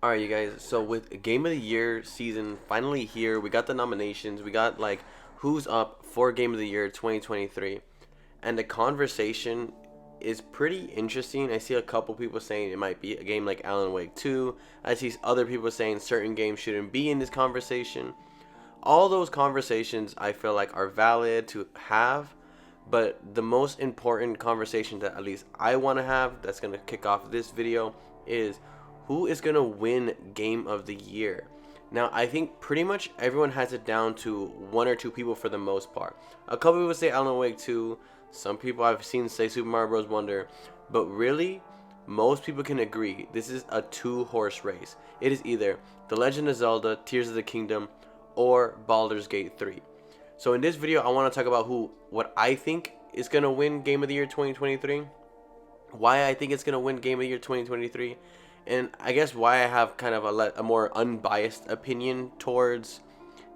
All right, you guys. So with Game of the Year season finally here, we got the nominations. We got like who's up for Game of the Year 2023, and the conversation is pretty interesting. I see a couple people saying it might be a game like Alan Wake 2. I see other people saying certain games shouldn't be in this conversation. All those conversations I feel like are valid to have, but the most important conversation that at least I want to have that's going to kick off this video is who is going to win Game of the Year. Now, I think pretty much everyone has it down to one or two people for the most part. A couple people say Alan Wake 2, some people I've seen say Super Mario Bros. Wonder, but really, most people can agree this is a two-horse race. It is either The Legend of Zelda Tears of the Kingdom or Baldur's Gate 3. So in this video, I want to talk about what I think is going to win Game of the Year 2023, why I think it's going to win Game of the Year 2023, and I guess why I have kind of a more unbiased opinion towards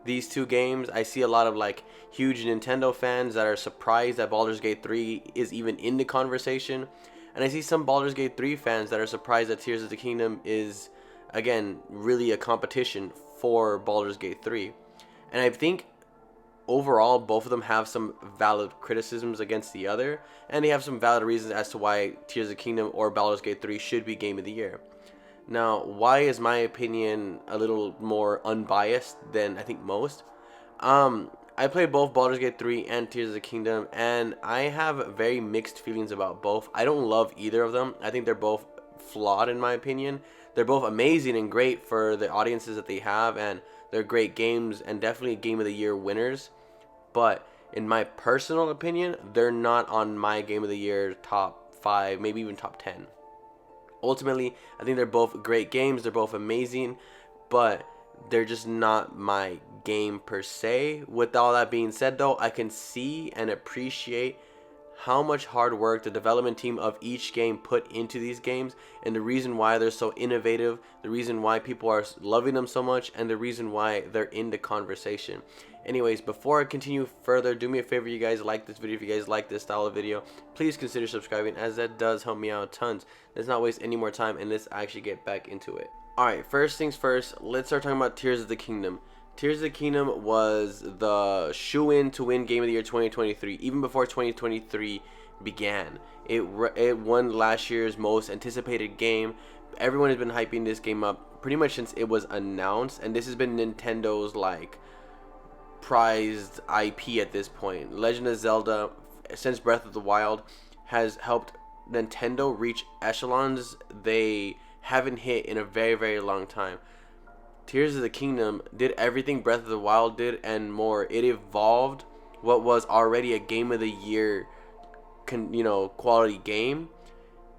these two games. I see a lot of like huge Nintendo fans that are surprised that Baldur's Gate 3 is even in the conversation, and I see some Baldur's Gate 3 fans that are surprised that Tears of the Kingdom is again really a competition for Baldur's Gate 3. And I think overall both of them have some valid criticisms against the other, and they have some valid reasons as to why Tears of the Kingdom or Baldur's Gate 3 should be Game of the Year. Now, why is my opinion a little more unbiased than I think most? I played both Baldur's Gate 3 and Tears of the Kingdom, and I have very mixed feelings about both. I don't love either of them. I think they're both flawed in my opinion. They're both amazing and great for the audiences that they have, and they're great games and definitely Game of the Year winners. But in my personal opinion, they're not on my Game of the Year top 5, maybe even top 10. Ultimately, I think they're both great games. They're both amazing, but they're just not my game per se. With all that being said, though, I can see and appreciate how much hard work the development team of each game put into these games, and the reason why they're so innovative, the reason why people are loving them so much, and the reason why they're in the conversation. Anyways, before I continue further, do me a favor, you guys like this video. If you guys like this style of video, please consider subscribing, as that does help me out tons. Let's not waste any more time, and let's actually get back into it. Alright, first things first, let's start talking about Tears of the Kingdom. Tears of the Kingdom was the shoe-in to win Game of the Year 2023, even before 2023 began. It won last year's most anticipated game. Everyone has been hyping this game up pretty much since it was announced, and this has been Nintendo's like prized IP at this point. Legend of Zelda, since Breath of the Wild, has helped Nintendo reach echelons they haven't hit in a very, very long time. Tears of the Kingdom did everything Breath of the Wild did and more. It evolved what was already a Game of the Year, quality game,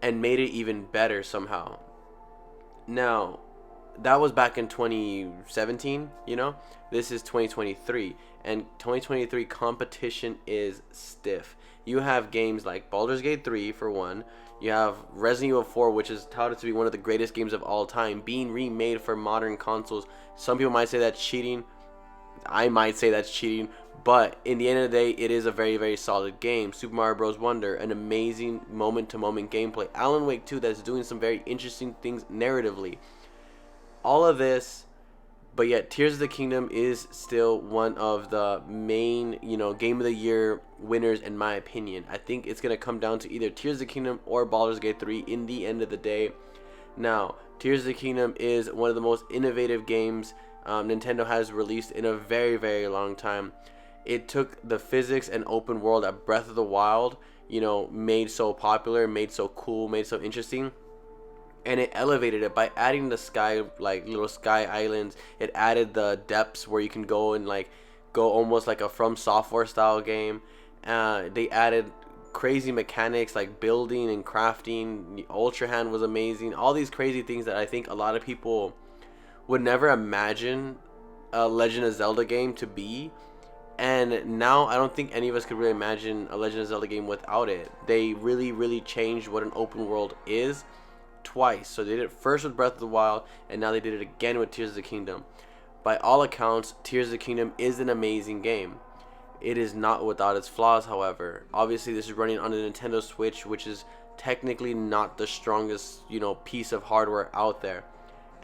and made it even better somehow. Now, that was back in 2017, This is 2023, and 2023 competition is stiff. You have games like Baldur's Gate 3 for one. You have Resident Evil 4, which is touted to be one of the greatest games of all time, being remade for modern consoles. Some people might say that's cheating. I might say that's cheating, but in the end of the day, it is a very, very solid game. Super Mario Bros. Wonder, an amazing moment-to-moment gameplay. Alan Wake 2, that's doing some very interesting things narratively. All of this, but yet Tears of the Kingdom is still one of the main, Game of the Year winners in my opinion. I think it's going to come down to either Tears of the Kingdom or Baldur's Gate 3 in the end of the day. Now, Tears of the Kingdom is one of the most innovative games Nintendo has released in a very, very long time. It took the physics and open world that Breath of the Wild, made so popular, made so cool, made so interesting, and it elevated it by adding the sky, like little sky islands. It added the depths where you can go and like go almost like a From Software style game. They added crazy mechanics like building and crafting. Ultra Hand was amazing. All these crazy things that I think a lot of people would never imagine a Legend of Zelda game to be. And now I don't think any of us could really imagine a Legend of Zelda game without it. They really, really changed what an open world is twice. So they did it first with Breath of the Wild, and now they did it again with Tears of the Kingdom. By all accounts, Tears of the Kingdom is an amazing game. It is not without its flaws, however. Obviously, this is running on a Nintendo Switch, which is technically not the strongest, piece of hardware out there.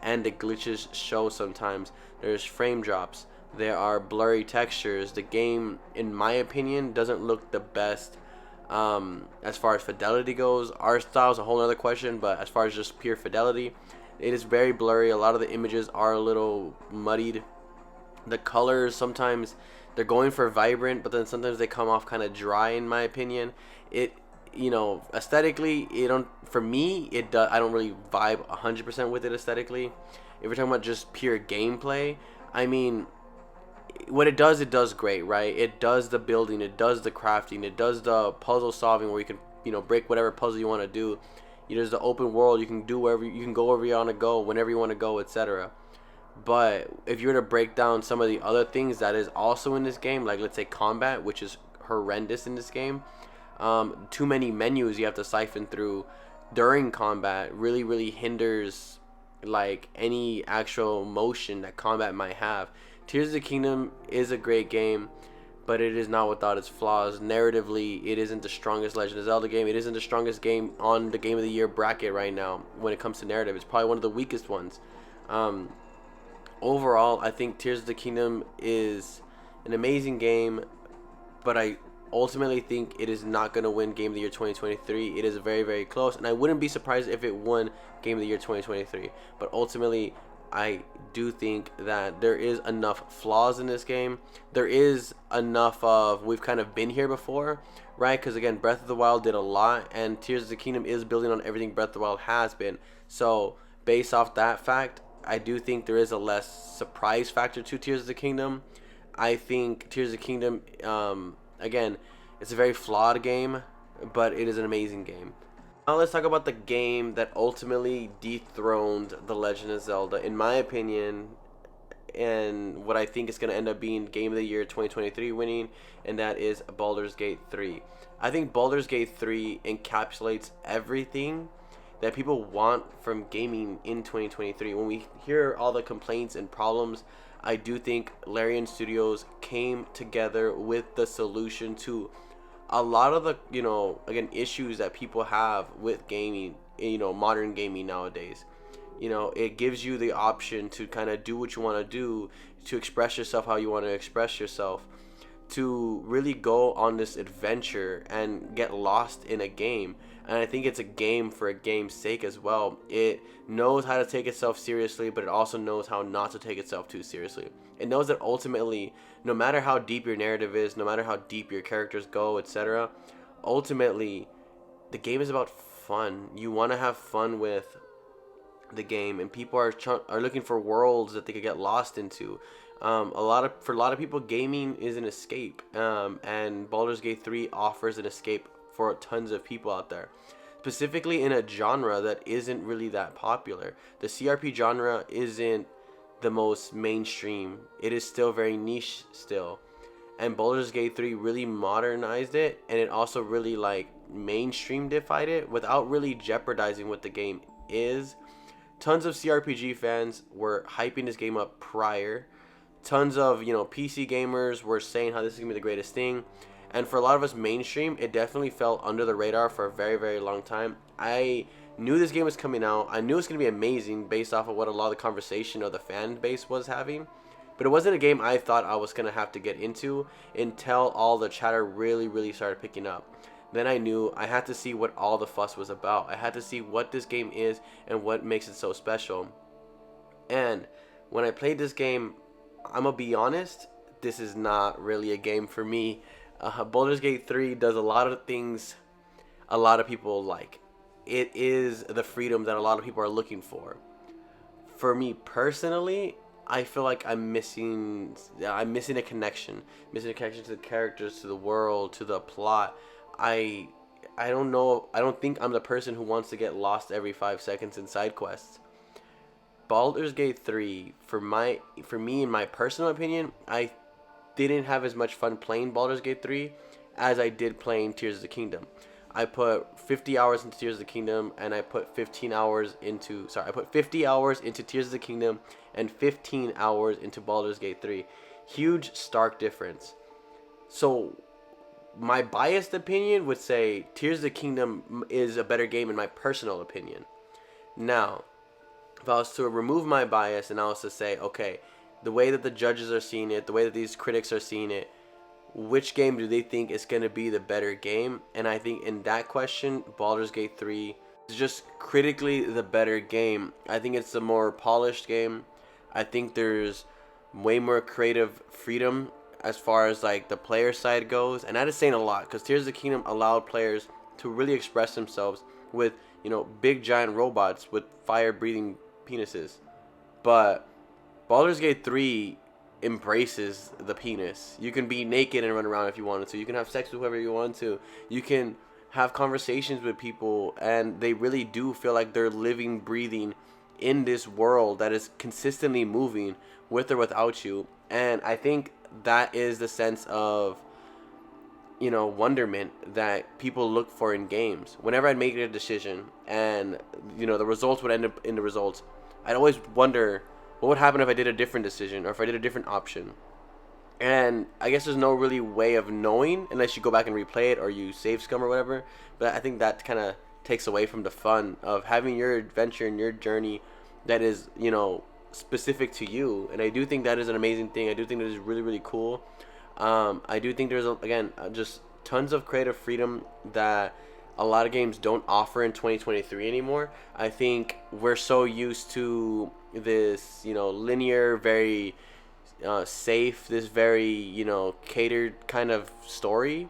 and the glitches show sometimes. There's frame drops. There are blurry textures. The game, in my opinion, doesn't look the best as far as fidelity goes. Art style is a whole other question, but as far as just pure fidelity, it is very blurry. A lot of the images are a little muddied. The colors sometimes they're going for vibrant, but then sometimes they come off kind of dry. In my opinion, it aesthetically, it don't for me it does. I don't really vibe 100% with it aesthetically. If we're talking about just pure gameplay, I mean, what it does great, right? It does the building, it does the crafting, it does the puzzle solving where you can break whatever puzzle you want to do. There's the open world, you can do wherever you can go wherever you want to go, whenever you want to go, etc. But if you were to break down some of the other things that is also in this game, like let's say combat, which is horrendous in this game, too many menus you have to siphon through during combat really hinders like any actual motion that combat might have. Tears of the Kingdom is a great game, but it is not without its flaws. Narratively, it isn't the strongest Legend of Zelda game. It isn't the strongest game on the Game of the Year bracket right now when it comes to narrative. It's probably one of the weakest ones. Overall, I think Tears of the Kingdom is an amazing game, but I ultimately think it is not going to win Game of the Year 2023. It is very close, and I wouldn't be surprised if it won Game of the Year 2023. But ultimately, I do think that there is enough flaws in this game. There is enough of we've kind of been here before, right? Because again, Breath of the Wild did a lot, and Tears of the Kingdom is building on everything Breath of the Wild has been. So based off that fact, I do think there is a less surprise factor to Tears of the Kingdom. I think Tears of the Kingdom, again, it's a very flawed game, but it is an amazing game. Now let's talk about the game that ultimately dethroned The Legend of Zelda, in my opinion, and what I think is going to end up being Game of the Year 2023 winning, and that is Baldur's Gate 3. I think Baldur's Gate 3 encapsulates everything that people want from gaming in 2023. When we hear all the complaints and problems, I do think Larian Studios came together with the solution to a lot of the, again, issues that people have with gaming, modern gaming nowadays. It gives you the option to kind of do what you want to do, to express yourself how you want to express yourself, to really go on this adventure and get lost in a game. And I think it's a game for a game's sake as well. It knows how to take itself seriously, but it also knows how not to take itself too seriously. It knows that ultimately, no matter how deep your narrative is, no matter how deep your characters go, etc., ultimately, the game is about fun. You want to have fun with the game, and people are looking for worlds that they could get lost into. For a lot of people, gaming is an escape, and Baldur's Gate 3 offers an escape for tons of people out there, specifically in a genre that isn't really that popular. The CRP genre isn't the most mainstream. It is still very niche still, and Baldur's Gate 3 really modernized it, and it also really mainstream-defied it without really jeopardizing what the game is. Tons of CRPG fans were hyping this game up prior. Tons of PC gamers were saying how this is gonna be the greatest thing, and for a lot of us mainstream, it definitely fell under the radar for a very long time. I knew this game was coming out. I knew it was gonna be amazing based off of what a lot of the conversation of the fan base was having, but it wasn't a game I thought I was gonna have to get into until all the chatter really started picking up. Then I knew I had to see what all the fuss was about. I had to see what this game is and what makes it so special. And when I played this game, I'm gonna be honest, this is not really a game for me. Baldur's Gate 3 does a lot of things a lot of people like. It is the freedom that a lot of people are looking for. For me personally, I feel like I'm missing a connection. Missing a connection to the characters, to the world, to the plot. I don't know. I don't think I'm the person who wants to get lost every 5 seconds in side quests. Baldur's Gate 3, for me, in my personal opinion, I didn't have as much fun playing Baldur's Gate 3 as I did playing Tears of the Kingdom. I put 50 hours into Tears of the Kingdom, and I put 50 hours into Tears of the Kingdom and 15 hours into Baldur's Gate 3. Huge, stark difference. So my biased opinion would say Tears of the Kingdom is a better game in my personal opinion. Now, if I was to remove my bias and I was to say, okay, the way that the judges are seeing it, the way that these critics are seeing it, which game do they think is going to be the better game? And I think in that question, Baldur's Gate 3 is just critically the better game. I think it's the more polished game. I think there's way more creative freedom as far as like the player side goes. And that is saying a lot, because Tears of the Kingdom allowed players to really express themselves with, big giant robots with fire breathing penises. But Baldur's Gate 3 embraces the penis. You can be naked and run around if you wanted to. You can have sex with whoever you want to. You can have conversations with people, and they really do feel like they're living, breathing in this world that is consistently moving with or without you. And I think that is the sense of wonderment that people look for in games. Whenever I'd make a decision and the results would end up in the results, I'd always wonder what would happen if I did a different decision or if I did a different option. And I guess there's no really way of knowing unless you go back and replay it or you save scum or whatever. But I think that kind of takes away from the fun of having your adventure and your journey that is, specific to you. And I do think that is an amazing thing. I do think that is really, really cool. I do think there's, again, just tons of creative freedom that a lot of games don't offer in 2023 anymore. I think we're so used to this, linear, very safe, this very, catered kind of story,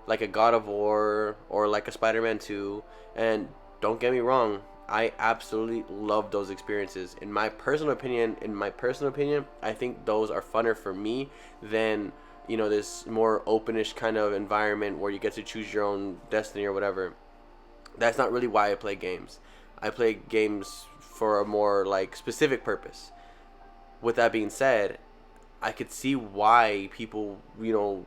like a God of War or like a Spider-Man 2. And don't get me wrong, I absolutely love those experiences. In my personal opinion, I think those are funner for me than this more openish kind of environment where you get to choose your own destiny or whatever. That's not really why I play games. I play games for a more like specific purpose. With that being said, I could see why people, run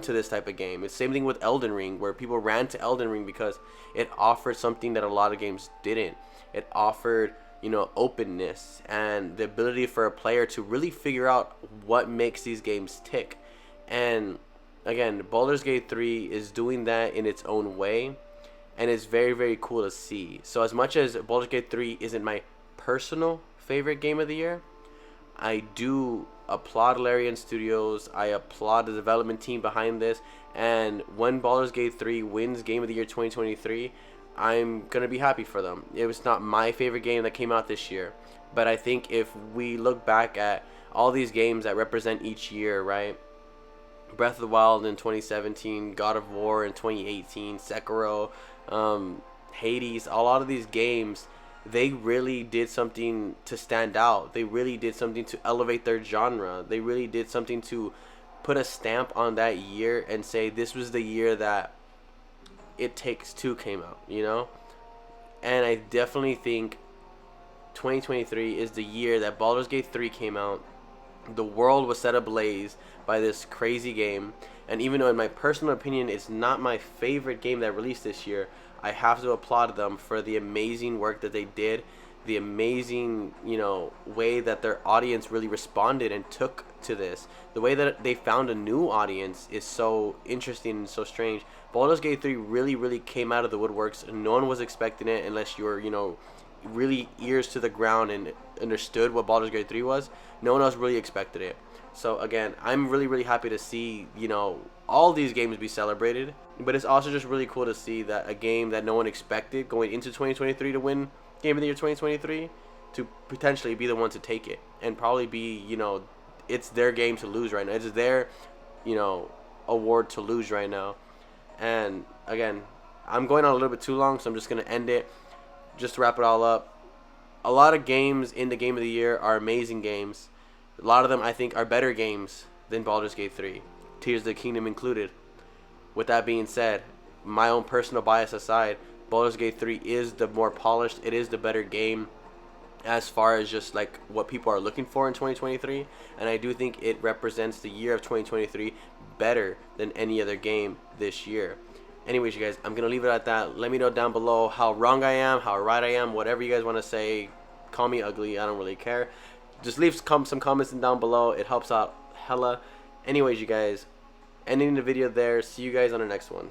to this type of game. It's the same thing with Elden Ring, where people ran to Elden Ring because it offered something that a lot of games didn't. It offered openness and the ability for a player to really figure out what makes these games tick. And again, Baldur's Gate 3 is doing that in its own way, and it's very, very cool to see. So as much as Baldur's Gate 3 isn't my personal favorite game of the year, I do applaud Larian Studios. I applaud the development team behind this. And when Baldur's Gate 3 wins Game of the Year 2023, I'm going to be happy for them. It was not my favorite game that came out this year. But I think if we look back at all these games that represent each year, right? Breath of the Wild in 2017, God of War in 2018, Sekiro, Hades, a lot of these games, they really did something to stand out. They really did something to elevate their genre. They really did something to put a stamp on that year and say this was the year that It Takes Two came out, And I definitely think 2023 is the year that Baldur's Gate 3 came out. The world was set ablaze by this crazy game. And even though in my personal opinion it's not my favorite game that released this year, I have to applaud them for the amazing work that they did, the amazing, way that their audience really responded and took to this. The way that they found a new audience is so interesting and so strange. Baldur's Gate 3 really, really came out of the woodworks. No one was expecting it unless you were, really ears to the ground and understood what Baldur's Gate 3 was. No one else really expected it. So again, I'm really, really happy to see, all these games be celebrated. But it's also just really cool to see that a game that no one expected going into 2023 to win Game of the Year 2023 to potentially be the one to take it and probably be, it's their game to lose right now. It's their, award to lose right now. And again, I'm going on a little bit too long, so I'm just going to end it. Just to wrap it all up, a lot of games in the Game of the Year are amazing games. A lot of them, I think, are better games than Baldur's Gate 3, Tears of the Kingdom included. With that being said, my own personal bias aside, Baldur's Gate 3 is the more polished, it is the better game as far as just like what people are looking for in 2023. And I do think it represents the year of 2023 better than any other game this year. Anyways, you guys, I'm going to leave it at that. Let me know down below how wrong I am, how right I am, whatever you guys want to say. Call me ugly. I don't really care. Just leave some comments down below. It helps out hella. Anyways, you guys, ending the video there. See you guys on the next one.